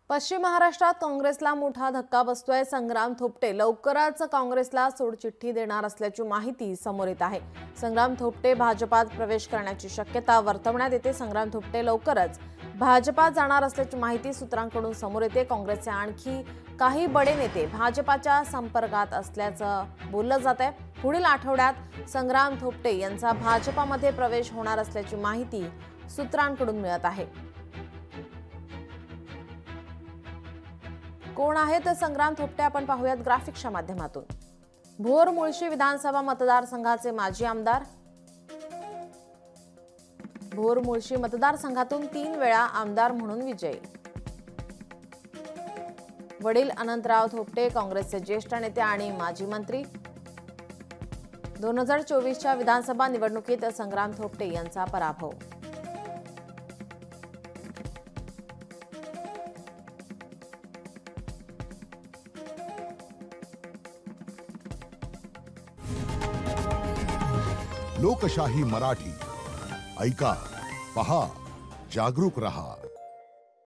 पश्चिम महाराष्ट्रात काँग्रेसला मोठा धक्का बसतोय। संग्राम थोपटे लवकरच काँग्रेसला सोडचिठ्ठी देणार असल्याची माहिती समोर येत आहे। संग्राम थोपटे भाजपात प्रवेश करण्याची शक्यता वर्तवण्यात येते। संग्राम थोपटे लवकरच भाजपात जाणार असल्याची माहिती सूत्रांकडून समोर येते। काँग्रेसचे आणखी काही बडे नेते भाजपाच्या संपर्कात असल्याचं बोललं जात आहे। पुढील आठवड्यात संग्राम थोपटे यांचा भाजपामध्ये प्रवेश होणार असल्याची माहिती सूत्रांकडून मिळत आहे। कोण आहेत संग्राम थोपटे आपण पाहूयात ग्राफिक्सच्या माध्यमातून। भोर मुळशी विधानसभा मतदारसंघाचे माजी आमदार, भोर मुळशी मतदारसंघातून 3 वेळा आमदार म्हणून विजयी। वडील अनंतराव थोपटे काँग्रेसचे ज्येष्ठ नेते आणि माजी मंत्री। 2024च्या विधानसभा निवडणुकीत संग्राम थोपटे यांचा पराभव। लोकशाही मराठी ऐका, पहा, जागरूक रहा।